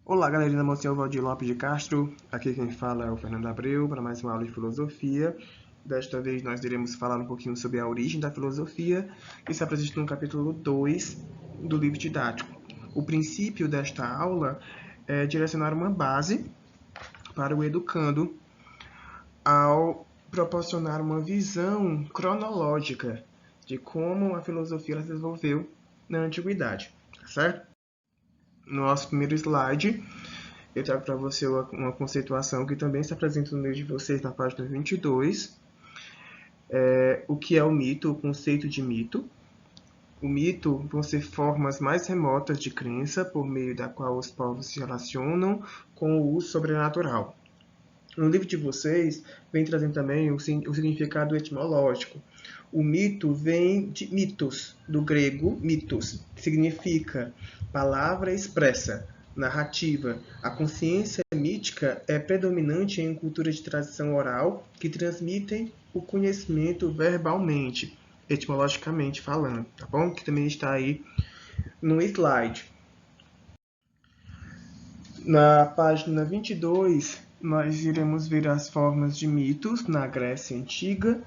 Olá, galerinha, mocinha, é o Valdir Lopes de Castro. Aqui quem fala é o Fernando Abreu para mais uma aula de filosofia. Desta vez nós iremos falar um pouquinho sobre a origem da filosofia, que se apresenta no capítulo 2 do livro didático. O princípio desta aula é direcionar uma base para o educando ao proporcionar uma visão cronológica de como a filosofia se desenvolveu na antiguidade, certo? No nosso primeiro slide, eu trago para você uma conceituação que também se apresenta no livro de vocês na página 22. O que é o mito, o conceito de mito. O mito vão ser formas mais remotas de crença por meio da qual os povos se relacionam com o sobrenatural. No livro de vocês, vem trazendo também o significado etimológico. O mito vem de mitos, do grego mitos, que significa palavra expressa, narrativa. A consciência mítica é predominante em culturas de tradição oral que transmitem o conhecimento verbalmente, etimologicamente falando, tá bom? Que também está aí no slide. Na página 22, nós iremos ver as formas de mitos na Grécia Antiga,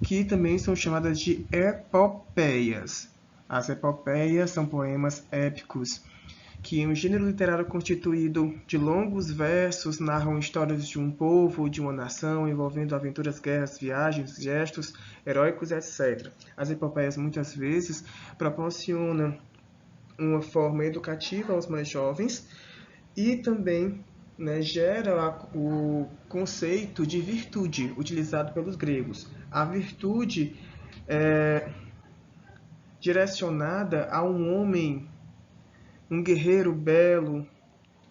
que também são chamadas de epopeias. As epopeias são poemas épicos, que em um gênero literário constituído de longos versos narram histórias de um povo, de uma nação, envolvendo aventuras, guerras, viagens, gestos heróicos, etc. As epopeias muitas vezes proporcionam uma forma educativa aos mais jovens e também, né, gera o conceito de virtude utilizado pelos gregos. A virtude é direcionada a um homem, um guerreiro belo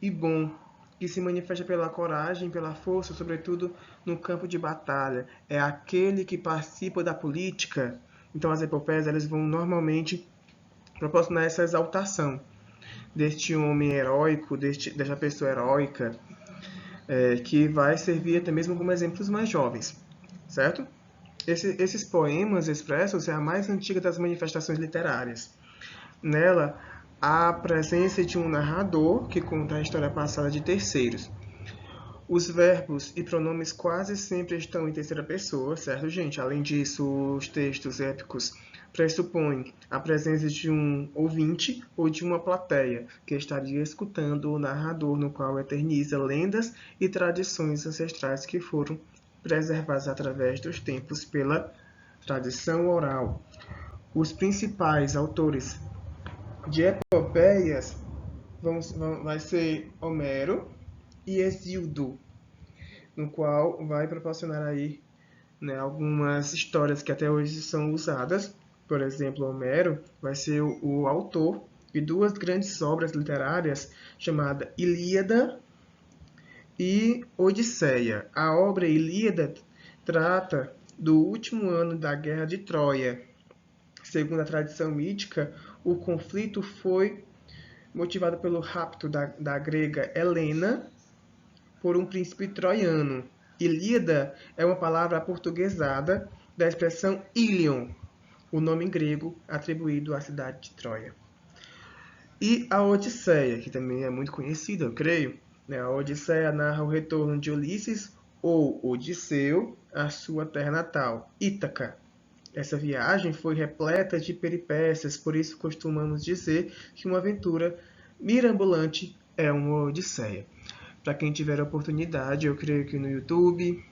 e bom, que se manifesta pela coragem, pela força, sobretudo no campo de batalha. É aquele que participa da política. Então as epopeias elas vão normalmente proporcionar essa exaltação deste homem heróico, desta pessoa heróica, que vai servir até mesmo como exemplo para os mais jovens, certo? Esses poemas expressos é a mais antiga das manifestações literárias. Nela, há a presença de um narrador que conta a história passada de terceiros. Os verbos e pronomes quase sempre estão em terceira pessoa, certo, gente? Além disso, os textos épicos pressupõem a presença de um ouvinte ou de uma plateia que estaria escutando o narrador, no qual eterniza lendas e tradições ancestrais que foram preservadas através dos tempos pela tradição oral. Os principais autores de epopeias vai ser Homero e Hesíodo, no qual vai proporcionar aí, né, algumas histórias que até hoje são usadas. Por exemplo, Homero vai ser o autor de duas grandes obras literárias chamadas Ilíada e Odisseia. A obra Ilíada trata do último ano da Guerra de Troia. Segundo a tradição mítica, o conflito foi motivado pelo rapto da grega Helena por um príncipe troiano. Ilíada é uma palavra aportuguesada da expressão Ilion, o nome grego atribuído à cidade de Troia. E a Odisseia, que também é muito conhecida, eu creio. A Odisseia narra o retorno de Ulisses, ou Odisseu, à sua terra natal, Ítaca. Essa viagem foi repleta de peripécias, por isso costumamos dizer que uma aventura mirabolante é uma Odisseia. Para quem tiver a oportunidade, eu creio que no YouTube,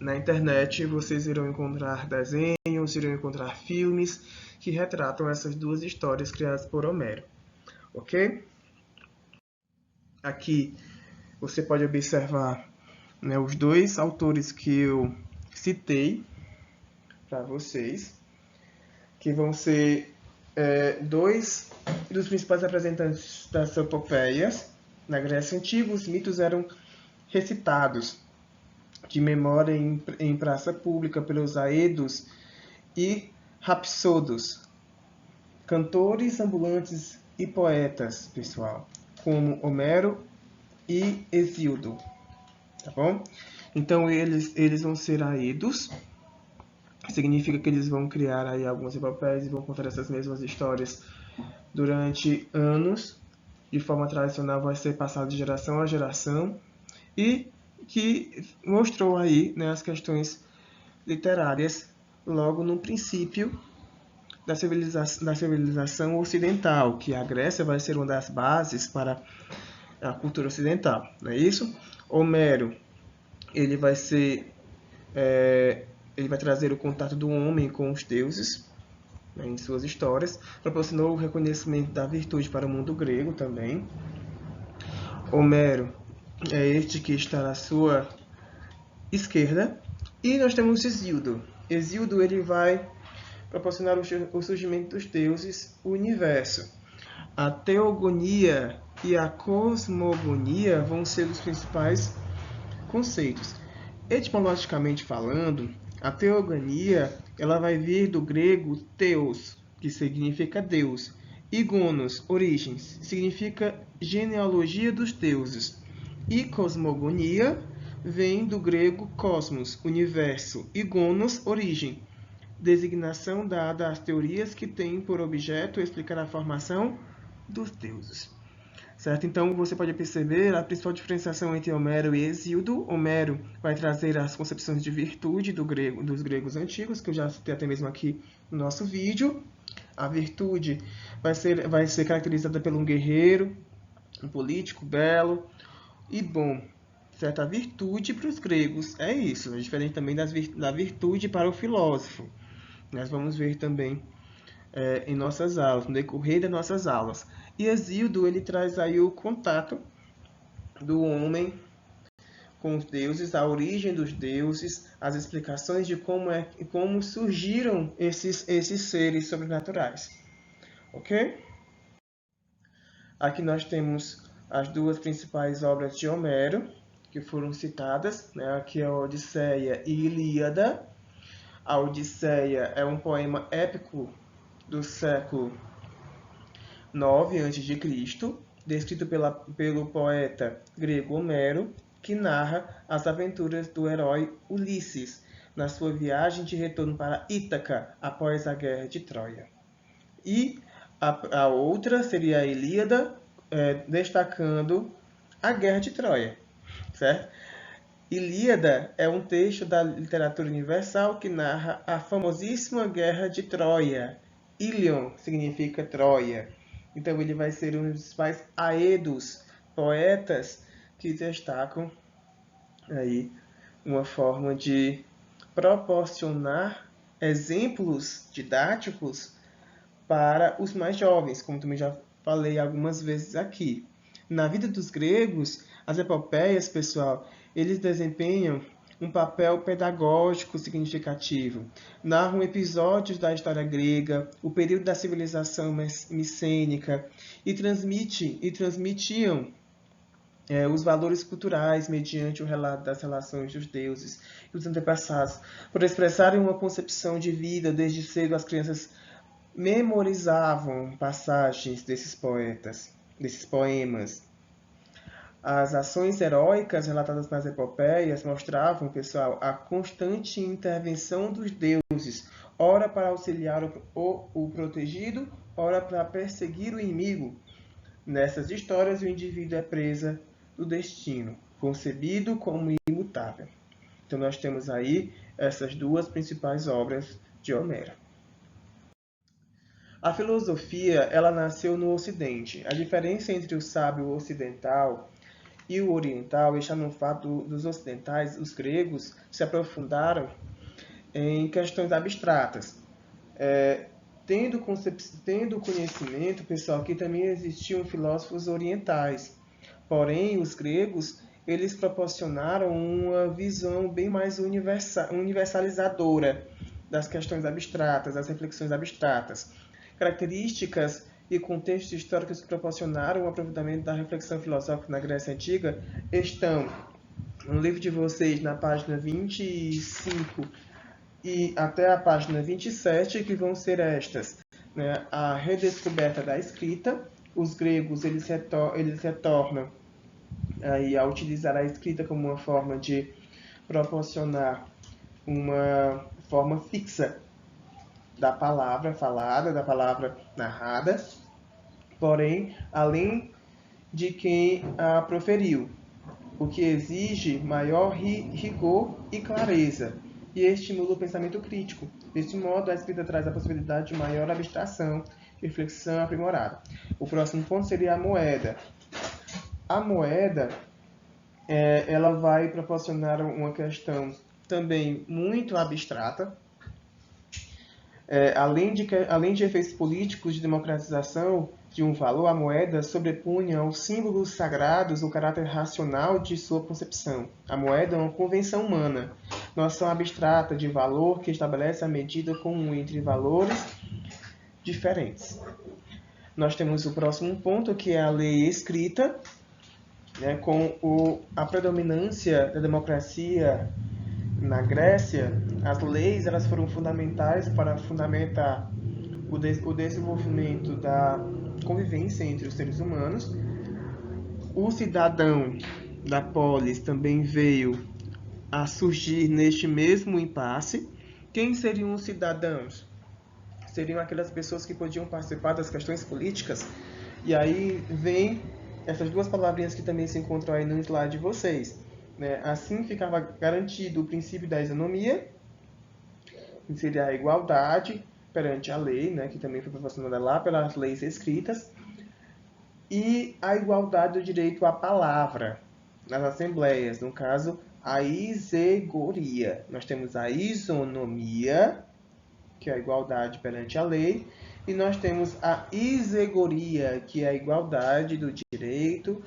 na internet, vocês irão encontrar desenhos, irão encontrar filmes que retratam essas duas histórias criadas por Homero. Ok? Aqui você pode observar, né, os dois autores que eu citei para vocês, que vão ser dois dos principais representantes das epopeias. Na Grécia Antiga, os mitos eram recitados de memória em praça pública pelos aedos e rapsodos, cantores ambulantes e poetas, pessoal, como Homero e Hesíodo, tá bom? Então eles vão ser aedos, significa que eles vão criar aí algumas epopeias e vão contar essas mesmas histórias durante anos. de forma tradicional vai ser passado de geração a geração, e que mostrou aí, né, as questões literárias logo no princípio da civilização ocidental, que a Grécia vai ser uma das bases para a cultura ocidental, não é isso? Homero, ele vai ser, ele vai trazer o contato do homem com os deuses, né, em suas histórias, proporcionou o reconhecimento da virtude para o mundo grego também. Homero é este que está à sua esquerda, e nós temos Hesíodo. Hesíodo, ele vai proporcionar o surgimento dos deuses, o universo. A teogonia e a cosmogonia vão ser os principais conceitos. Etimologicamente falando, a teogonia ela vai vir do grego theos, que significa Deus, e gonos, origens, significa genealogia dos deuses. E cosmogonia vem do grego cosmos, universo, e gonos, origem, designação dada às teorias que têm por objeto explicar a formação dos deuses. Certo? Então, você pode perceber a principal diferenciação entre Homero e Hesíodo. Homero vai trazer as concepções de virtude dos gregos antigos, que eu já citei até mesmo aqui no nosso vídeo. A virtude vai ser caracterizada por um guerreiro, um político belo e bom. Certo? A virtude para os gregos é isso, é diferente também da virtude para o filósofo. Nós vamos ver também em nossas aulas, no decorrer das nossas aulas. E Hesíodo, ele traz aí o contato do homem com os deuses, a origem dos deuses, as explicações de como surgiram esses seres sobrenaturais. Ok? Aqui nós temos as duas principais obras de Homero, que foram citadas, né? Aqui é a Odisseia e Ilíada. A Odisseia é um poema épico do século 9 a.C., descrito pelo poeta grego Homero, que narra as aventuras do herói Ulisses na sua viagem de retorno para Ítaca após a Guerra de Troia. E a outra seria a Ilíada, destacando a Guerra de Troia, certo? Ilíada é um texto da literatura universal que narra a famosíssima Guerra de Troia. Ilion significa Troia. Então ele vai ser um dos principais aedos, poetas que destacam aí uma forma de proporcionar exemplos didáticos para os mais jovens, como também já falei algumas vezes aqui. Na vida dos gregos, as epopeias, pessoal, eles desempenham um papel pedagógico significativo. Narram episódios da história grega, o período da civilização micênica, e transmitiam os valores culturais mediante o relato das relações dos deuses e dos antepassados. Por expressarem uma concepção de vida desde cedo, as crianças memorizavam passagens desses poemas. As ações heróicas relatadas nas epopeias mostravam, pessoal, a constante intervenção dos deuses, ora para auxiliar o protegido, ora para perseguir o inimigo. Nessas histórias, o indivíduo é presa do destino, concebido como imutável. Então, nós temos aí essas duas principais obras de Homero. A filosofia, ela nasceu no Ocidente. A diferença entre o sábio ocidental e o oriental está no fato dos ocidentais, os gregos, se aprofundaram em questões abstratas. Tendo conhecimento, pessoal, que também existiam filósofos orientais. Porém, os gregos, eles proporcionaram uma visão bem mais universalizadora das questões abstratas, das reflexões abstratas. Características e contextos históricos que proporcionaram o aprofundamento da reflexão filosófica na Grécia Antiga estão no livro de vocês, na página 25 e até a página 27, que vão ser estas, né? A redescoberta da escrita. Os gregos eles retornam aí a utilizar a escrita como uma forma de proporcionar uma forma fixa da palavra falada, da palavra narrada. Porém, além de quem a proferiu, o que exige maior rigor e clareza, e estimula o pensamento crítico. Deste modo, a escrita traz a possibilidade de maior abstração, reflexão aprimorada. O próximo ponto seria a moeda. A moeda, ela vai proporcionar uma questão também muito abstrata, além de efeitos políticos de democratização de um valor, a moeda sobrepunha aos símbolos sagrados o caráter racional de sua concepção. A moeda é uma convenção humana, noção abstrata de valor que estabelece a medida comum entre valores diferentes. Nós temos o próximo ponto, que é a lei escrita, né, com a predominância da democracia na Grécia. As leis elas foram fundamentais para fundamentar o desenvolvimento da convivência entre os seres humanos. O cidadão da polis também veio a surgir neste mesmo impasse. Quem seriam os cidadãos? Seriam aquelas pessoas que podiam participar das questões políticas. E aí vem essas duas palavrinhas que também se encontram aí no slide de vocês. Assim ficava garantido o princípio da isonomia, que seria a igualdade perante a lei, que também foi proporcionada lá pelas leis escritas, e a igualdade do direito à palavra nas assembleias, no caso, a isegoria. Nós temos a isonomia, que é a igualdade perante a lei, e nós temos a isegoria, que é a igualdade do direito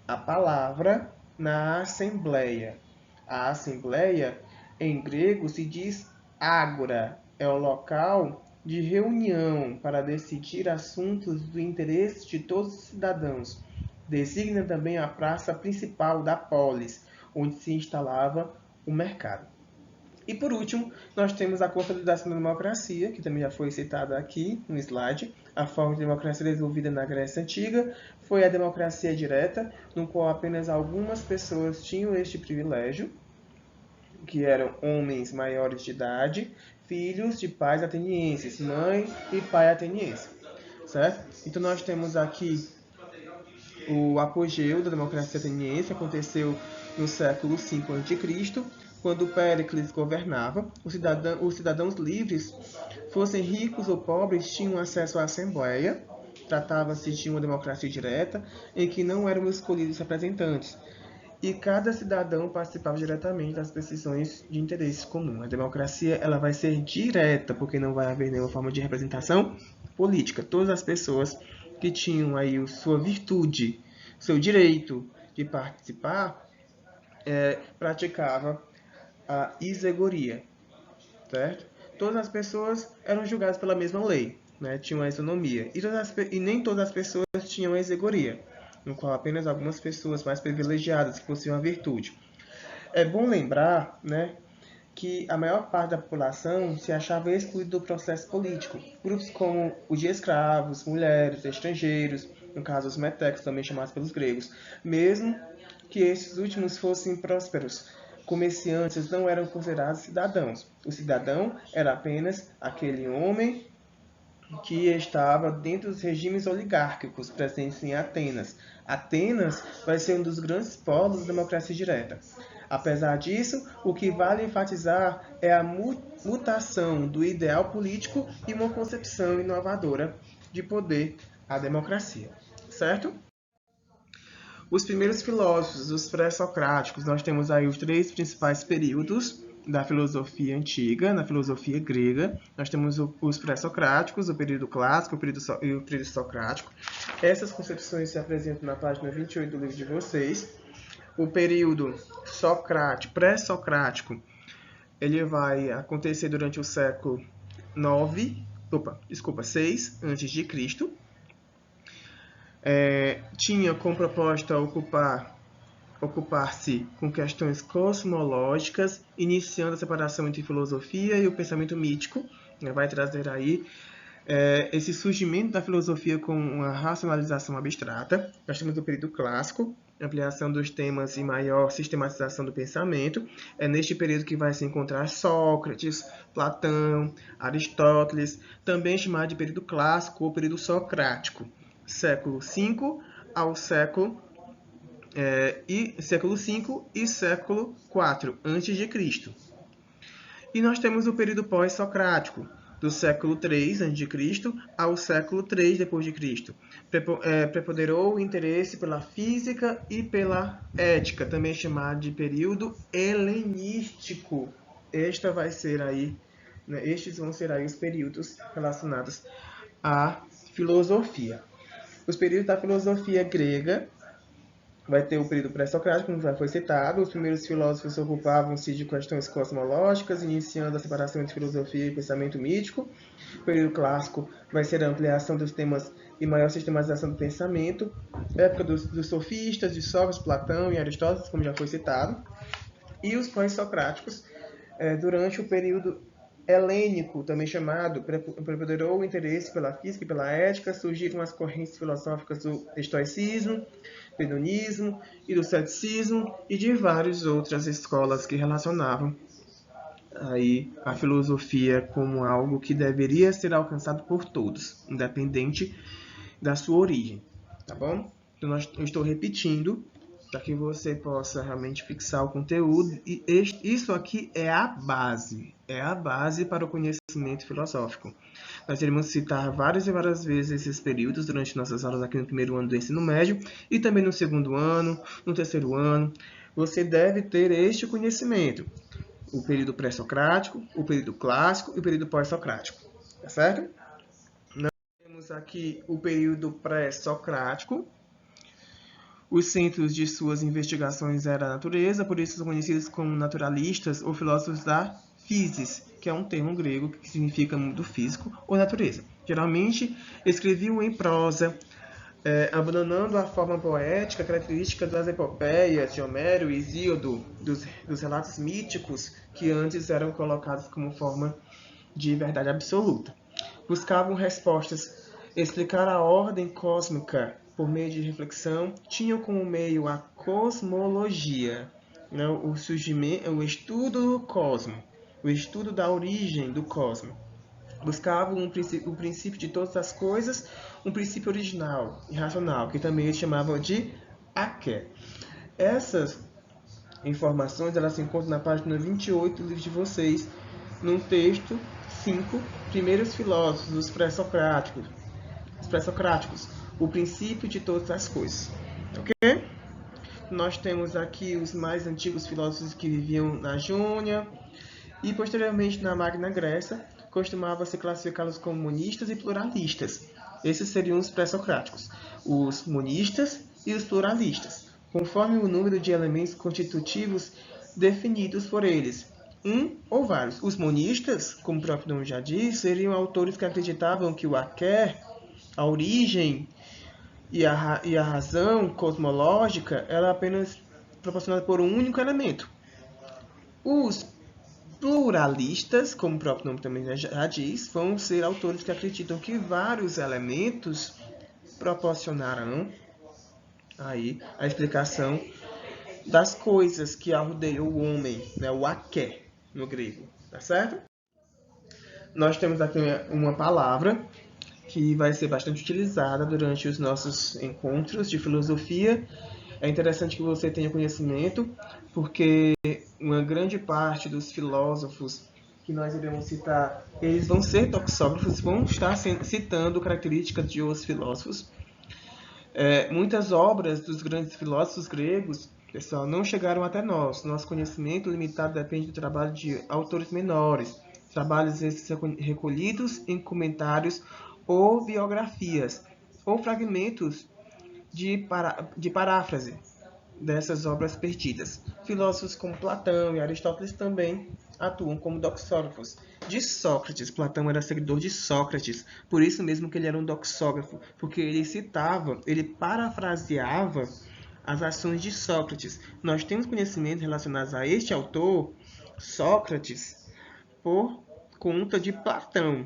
à palavra na assembleia. A assembleia, em grego, se diz ágora, é o local de reunião para decidir assuntos do interesse de todos os cidadãos. Designa também a praça principal da polis, onde se instalava o mercado. E por último, nós temos a consolidação da democracia, que também já foi citada aqui no slide. A forma de democracia desenvolvida na Grécia Antiga foi a democracia direta, no qual apenas algumas pessoas tinham este privilégio, que eram homens maiores de idade, filhos de pais atenienses, mãe e pai ateniense. Certo? Então nós temos aqui o apogeu da democracia ateniense, aconteceu no século V a.C., quando Péricles governava. Os cidadãos livres, fossem ricos ou pobres, tinham acesso à assembleia. Tratava-se de uma democracia direta, em que não eram escolhidos representantes, e cada cidadão participava diretamente das decisões de interesse comum. A democracia ela vai ser direta, porque não vai haver nenhuma forma de representação política. Todas as pessoas que tinham aí sua virtude, seu direito de participar, praticava a isegoria, certo? Todas as pessoas eram julgadas pela mesma lei, tinham a isonomia, e nem todas as pessoas tinham a isegoria, no qual apenas algumas pessoas mais privilegiadas que possuíam a virtude. É bom lembrar, que a maior parte da população se achava excluída do processo político. Grupos como os de escravos, mulheres, estrangeiros, no caso os metecos, também chamados pelos gregos, mesmo que esses últimos fossem prósperos, comerciantes não eram considerados cidadãos. O cidadão era apenas aquele homem que estava dentro dos regimes oligárquicos presentes em Atenas. Atenas vai ser um dos grandes polos da democracia direta. Apesar disso, o que vale enfatizar é a mutação do ideal político e uma concepção inovadora de poder, a democracia. Certo? Os primeiros filósofos, os pré-socráticos, nós temos aí os três principais períodos da filosofia antiga, na filosofia grega. Nós temos os pré-socráticos, o período clássico e o período socrático. Essas concepções se apresentam na página 28 do livro de vocês. O período pré-socrático, ele vai acontecer durante o século 6 a.C. Tinha como proposta ocupar-se com questões cosmológicas, iniciando a separação entre filosofia e o pensamento mítico. Vai trazer aí esse surgimento da filosofia com uma racionalização abstrata. Nós temos o período clássico, ampliação dos temas e maior sistematização do pensamento. É neste período que vai se encontrar Sócrates, Platão, Aristóteles, também chamado de período clássico ou período socrático. Século V ao século século V e século IV a.C. E nós temos o período pós-socrático, do século III a.C. ao século III d.C. Preponderou o interesse pela física e pela ética, também chamado de período helenístico. Estes vão ser aí os períodos relacionados à filosofia. Os períodos da filosofia grega vai ter o período pré-socrático, como já foi citado. Os primeiros filósofos ocupavam-se de questões cosmológicas, iniciando a separação entre filosofia e pensamento mítico. O período clássico vai ser a ampliação dos temas e maior sistematização do pensamento. A época dos sofistas, de Sócrates, Platão e Aristóteles, como já foi citado. E os pós-socráticos, durante o período helênico, também chamado, preponderou o interesse pela física e pela ética, surgiram as correntes filosóficas do estoicismo, do hedonismo e do ceticismo e de várias outras escolas que relacionavam aí a filosofia como algo que deveria ser alcançado por todos, independente da sua origem, tá bom? Então, eu estou repetindo para que você possa realmente fixar o conteúdo. E isso aqui é a base para o conhecimento filosófico. Nós iremos citar várias e várias vezes esses períodos durante nossas aulas aqui no primeiro ano do ensino médio e também no segundo ano, no terceiro ano. Você deve ter este conhecimento. O período pré-socrático, o período clássico e o período pós-socrático. Tá certo? Nós temos aqui o período pré-socrático. Os centros de suas investigações eram a natureza, por isso são conhecidos como naturalistas ou filósofos da physis, que é um termo grego que significa mundo físico ou natureza. Geralmente escreviam em prosa, abandonando a forma poética característica das epopeias de Homero e Hesíodo, dos relatos míticos que antes eram colocados como forma de verdade absoluta. Buscavam respostas, explicar a ordem cósmica por meio de reflexão, tinham como meio a cosmologia, o surgimento, o estudo do cosmo, o estudo da origem do cosmo. Buscavam o princípio de todas as coisas, um princípio original e racional, que também eles chamavam de Aké. Essas informações elas se encontram na página 28 do livro de vocês, no texto 5, Primeiros Filósofos, os pré-socráticos, o princípio de todas as coisas. Ok? Nós temos aqui os mais antigos filósofos que viviam na Jônia e posteriormente na Magna Grécia, costumava-se classificá-los como monistas e pluralistas. Esses seriam os pré-socráticos, os monistas e os pluralistas, conforme o número de elementos constitutivos definidos por eles, um ou vários. Os monistas, como o próprio nome já diz, seriam autores que acreditavam que o Aké, a origem e a razão cosmológica era apenas proporcionada por um único elemento. Os pluralistas, como o próprio nome também já diz, vão ser autores que acreditam que vários elementos proporcionarão aí a explicação das coisas que rodeiam o homem, o Aké, no grego, tá certo? Nós temos aqui uma palavra que vai ser bastante utilizada durante os nossos encontros de filosofia. É interessante que você tenha conhecimento, porque uma grande parte dos filósofos que nós iremos citar, eles vão ser doxógrafos, vão estar citando características de outros filósofos. Muitas obras dos grandes filósofos gregos, pessoal, não chegaram até nós. Nosso conhecimento limitado depende do trabalho de autores menores, trabalhos esses recolhidos em comentários ou biografias, ou fragmentos de paráfrase dessas obras perdidas. Filósofos como Platão e Aristóteles também atuam como doxógrafos de Sócrates. Platão era seguidor de Sócrates, por isso mesmo que ele era um doxógrafo, porque ele citava, ele parafraseava as ações de Sócrates. Nós temos conhecimentos relacionados a este autor, Sócrates, por conta de Platão.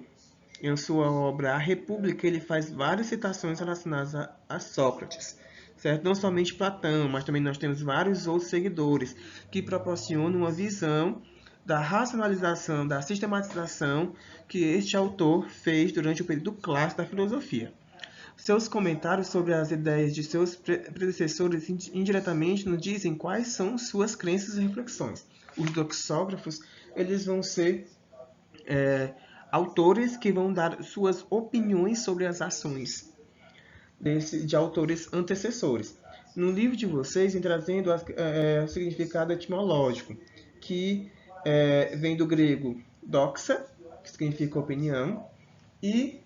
Em sua obra A República, ele faz várias citações relacionadas a Sócrates. Certo? Não somente Platão, mas também nós temos vários outros seguidores que proporcionam uma visão da racionalização, da sistematização que este autor fez durante o período clássico da filosofia. Seus comentários sobre as ideias de seus predecessores indiretamente nos dizem quais são suas crenças e reflexões. Os doxógrafos, eles vão ser autores que vão dar suas opiniões sobre as ações de autores antecessores. No livro de vocês, vem trazendo o significado etimológico, que vem do grego doxa, que significa opinião, e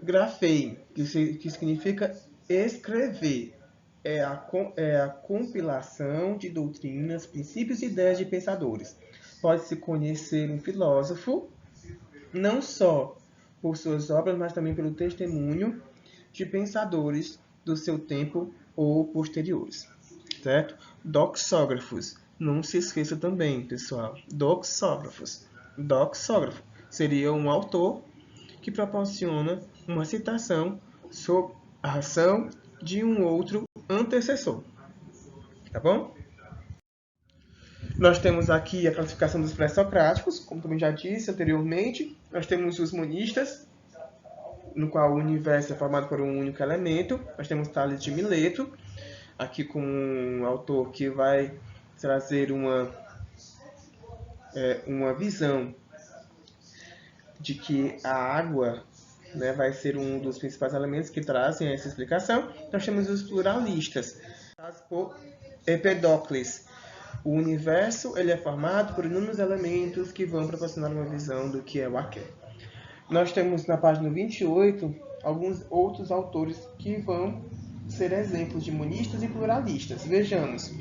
grafei, que significa escrever. É a compilação de doutrinas, princípios e ideias de pensadores. Pode-se conhecer um filósofo não só por suas obras, mas também pelo testemunho de pensadores do seu tempo ou posteriores, certo? Doxógrafos. Não se esqueça também, pessoal. Doxógrafos. Doxógrafo seria um autor que proporciona uma citação sobre a ação de um outro antecessor. Tá bom? Nós temos aqui a classificação dos pré-socráticos, como também já disse anteriormente. Nós temos os monistas, no qual o universo é formado por um único elemento. Nós temos Tales de Mileto, aqui com um autor que vai trazer uma visão de que a água, né, vai ser um dos principais elementos que trazem essa explicação. Nós temos os pluralistas, por Empedocles. O universo ele é formado por inúmeros elementos que vão proporcionar uma visão do que é o Aké. Nós temos na página 28 alguns outros autores que vão ser exemplos de monistas e pluralistas. Vejamos.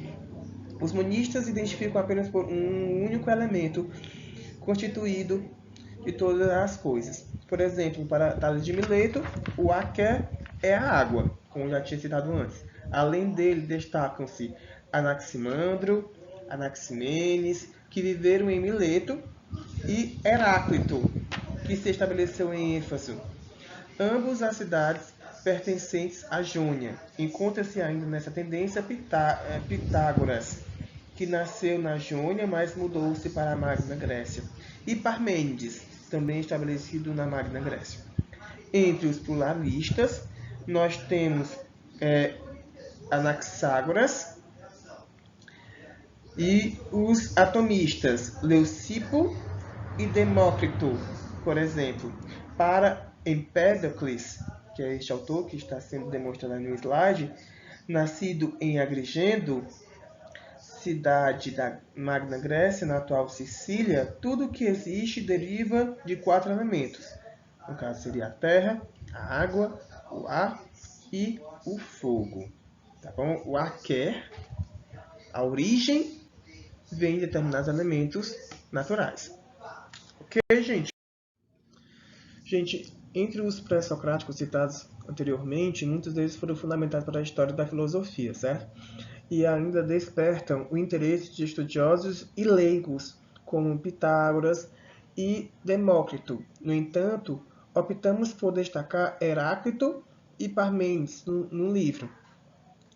Os monistas identificam apenas por um único elemento constituído de todas as coisas. Por exemplo, para Tales de Mileto, o Aké é a água, como já tinha citado antes. Além dele, destacam-se Anaximandro, Anaximenes, que viveram em Mileto, e Heráclito, que se estabeleceu em Éfeso. Ambos as cidades pertencentes à Jônia. Encontra-se ainda nessa tendência Pitágoras, que nasceu na Jônia, mas mudou-se para a Magna Grécia. E Parmênides, também estabelecido na Magna Grécia. Entre os pluralistas, nós temos Anaxágoras e os atomistas, Leucipo e Demócrito, por exemplo. Para Empédocles, que é este autor que está sendo demonstrado no slide, nascido em Agrigento, cidade da Magna Grécia, na atual Sicília, tudo que existe deriva de 4 elementos. No caso seria a terra, a água, o ar e o fogo. Tá bom? O Aké, a origem, vem de determinados elementos naturais. Ok, gente? Gente, entre os pré-socráticos citados anteriormente, muitos deles foram fundamentais para a história da filosofia, certo? E ainda despertam o interesse de estudiosos e leigos, como Pitágoras e Demócrito. No entanto, optamos por destacar Heráclito e Parmênides no livro,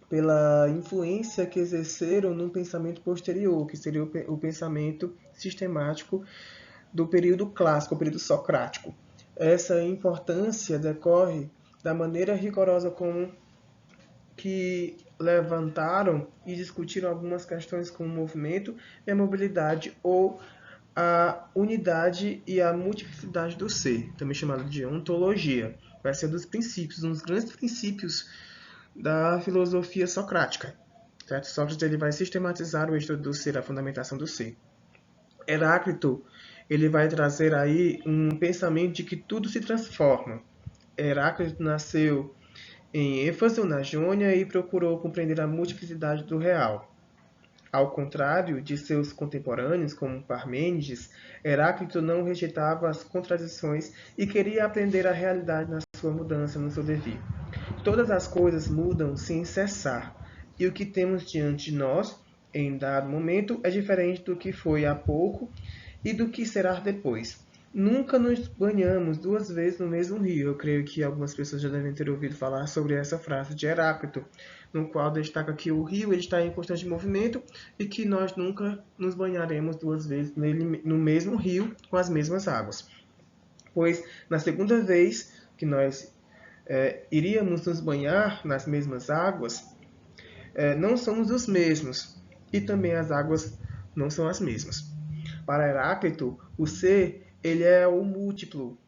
pela influência que exerceram no pensamento posterior, que seria o pensamento sistemático do período clássico, o período socrático. Essa importância decorre da maneira rigorosa como que levantaram e discutiram algumas questões como o movimento e a mobilidade, ou a unidade e a multiplicidade do ser, também chamado de ontologia. Vai ser um dos princípios, um dos grandes princípios da filosofia socrática. Certo? Sócrates ele vai sistematizar o estudo do ser, a fundamentação do ser. Heráclito ele vai trazer aí um pensamento de que tudo se transforma. Heráclito nasceu em Éfeso, na Jônia, e procurou compreender a multiplicidade do real. Ao contrário de seus contemporâneos, como Parmênides, Heráclito não rejeitava as contradições e queria aprender a realidade na sua mudança, no seu devir. Todas as coisas mudam sem cessar, e o que temos diante de nós, em dado momento, é diferente do que foi há pouco e do que será depois. Nunca nos banhamos 2 vezes no mesmo rio. Eu creio que algumas pessoas já devem ter ouvido falar sobre essa frase de Heráclito, no qual destaca que o rio ele está em constante movimento e que nós nunca nos banharemos 2 vezes no mesmo rio com as mesmas águas. Pois na segunda vez que nós iríamos nos banhar nas mesmas águas, não somos os mesmos, e também as águas não são as mesmas. Para Heráclito, o ser ele é o múltiplo,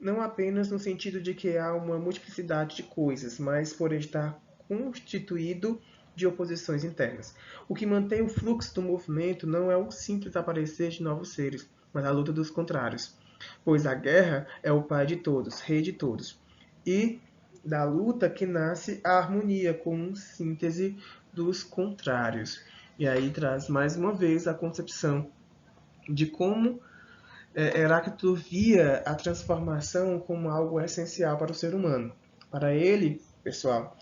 não apenas no sentido de que há uma multiplicidade de coisas, mas por estar constituído de oposições internas. O que mantém o fluxo do movimento não é o simples aparecer de novos seres, mas a luta dos contrários. Pois a guerra é o pai de todos, rei de todos. E da luta que nasce a harmonia, como síntese dos contrários. E aí traz mais uma vez a concepção de como Heráclito via a transformação como algo essencial para o ser humano. Para ele, pessoal,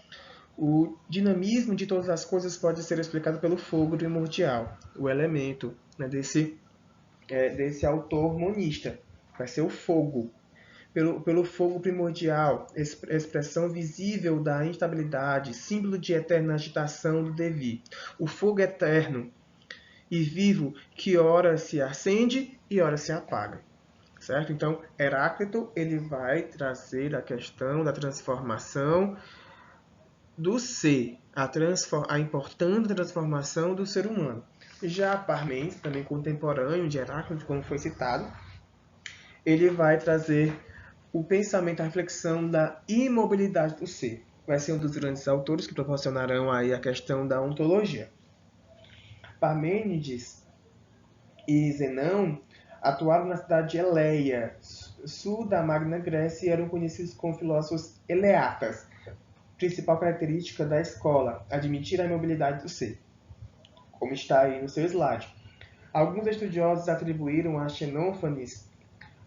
o dinamismo de todas as coisas pode ser explicado pelo fogo primordial, o elemento desse autor monista. Vai ser o fogo. Pelo fogo primordial, expressão visível da instabilidade, símbolo de eterna agitação do devir. O fogo eterno e vivo que ora se acende e ora se apaga. Certo? Então, Heráclito ele vai trazer a questão da transformação do ser, a importante transformação do ser humano. Já Parmênides, também contemporâneo de Heráclito, como foi citado, ele vai trazer o pensamento, a reflexão da imobilidade do ser. Vai ser um dos grandes autores que proporcionarão aí a questão da ontologia. Parmênides e Zenão atuaram na cidade de Eleia, sul da Magna Grécia, e eram conhecidos como filósofos eleatas. Principal característica da escola, admitir a imobilidade do ser, como está aí no seu slide. Alguns estudiosos atribuíram a Xenófanes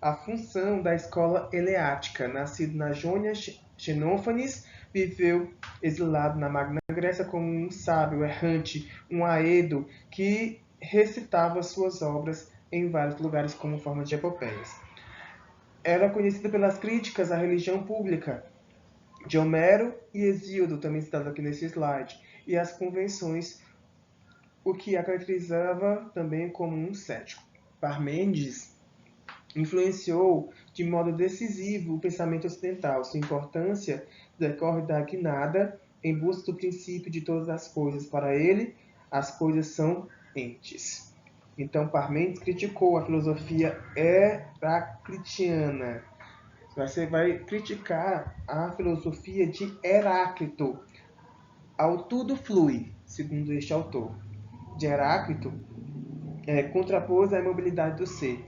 a função da escola eleática. Nascido na Jônia, Xenófanes viveu exilado na Magna Grécia como um sábio errante, um aedo que recitava suas obras em vários lugares como forma de epopeias. Era conhecido pelas críticas à religião pública de Homero e Hesíodo, também citado aqui nesse slide, e as convenções, o que a caracterizava também como um cético. Parmênides influenciou de modo decisivo o pensamento ocidental. Sua importância decorre da guinada em busca do princípio de todas as coisas. Para ele, as coisas são entes. Então, Parmênides criticou a filosofia heraclitiana. Você vai criticar a filosofia de Heráclito. Ao tudo flui, segundo este autor. De Heráclito, contrapôs a imobilidade do ser.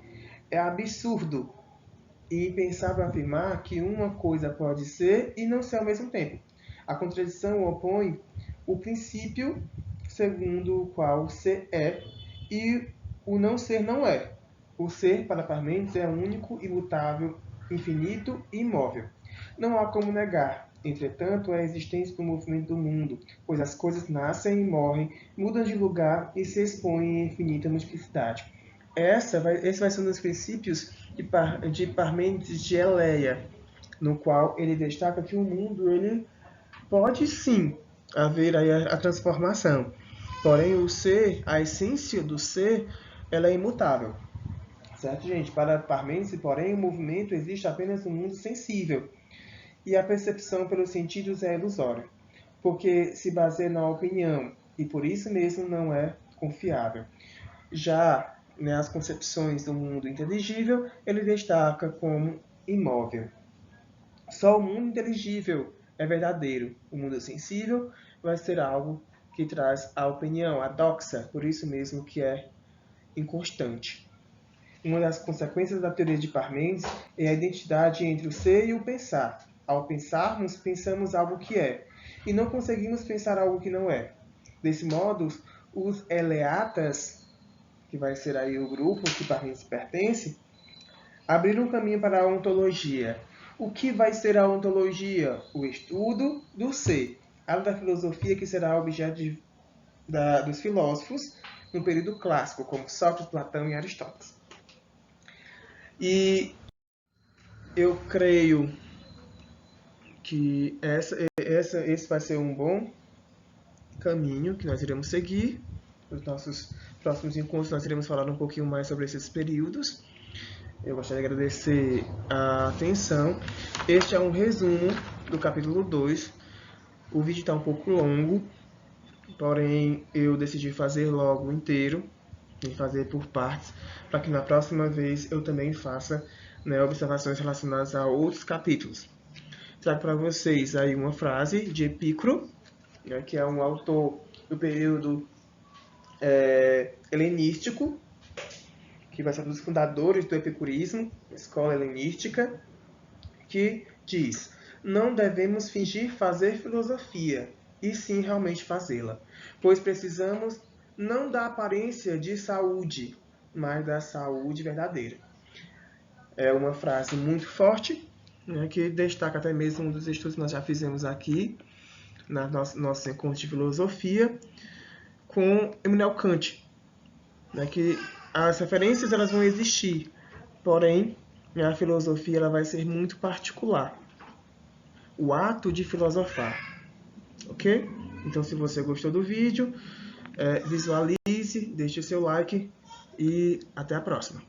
É absurdo e pensável afirmar que uma coisa pode ser e não ser ao mesmo tempo. A contradição opõe o princípio segundo o qual o ser é e o não ser não é. O ser, para Parmênides, é único, imutável, infinito e imóvel. Não há como negar, entretanto, a existência do movimento do mundo, pois as coisas nascem e morrem, mudam de lugar e se expõem em infinita multiplicidade. Esse vai ser um dos princípios de Parmênides de Eleia, no qual ele destaca que o mundo ele pode sim haver aí a transformação, porém o ser, a essência do ser, ela é imutável. Certo, gente? Para Parmênides, porém, o movimento existe apenas no mundo sensível, e a percepção pelos sentidos é ilusória, porque se baseia na opinião, e por isso mesmo não é confiável. Já as concepções do mundo inteligível, ele destaca como imóvel. Só o mundo inteligível é verdadeiro. O mundo sensível vai ser algo que traz a opinião, a doxa, por isso mesmo que é inconstante. Uma das consequências da teoria de Parmênides é a identidade entre o ser e o pensar. Ao pensarmos, pensamos algo que é, e não conseguimos pensar algo que não é. Desse modo, os eleatas, que vai ser aí o grupo que Parmênides pertence, abriram um caminho para a ontologia. O que vai ser a ontologia? O estudo do ser, a da filosofia que será objeto dos filósofos no período clássico, como Sócrates, Platão e Aristóteles. E eu creio que esse vai ser um bom caminho que nós iremos seguir. Nos nossos próximos encontros nós iremos falar um pouquinho mais sobre esses períodos. Eu gostaria de agradecer a atenção. Este é um resumo do capítulo 2. O vídeo está um pouco longo, porém eu decidi fazer logo inteiro, e fazer por partes, para que na próxima vez eu também faça, né, observações relacionadas a outros capítulos. Trago para vocês aí uma frase de Epicuro, né, que é um autor do período helenístico, que vai ser um dos fundadores do epicurismo, escola helenística, que diz: não devemos fingir fazer filosofia, e sim realmente fazê-la, pois precisamos não da aparência de saúde, mas da saúde verdadeira. É uma frase muito forte, né, que destaca até mesmo um dos estudos que nós já fizemos aqui, na nosso encontro de filosofia, com Immanuel Kant, né, que as referências elas vão existir, porém a filosofia ela vai ser muito particular. O ato de filosofar, ok? Então, se você gostou do vídeo, visualize, deixe o seu like e até a próxima.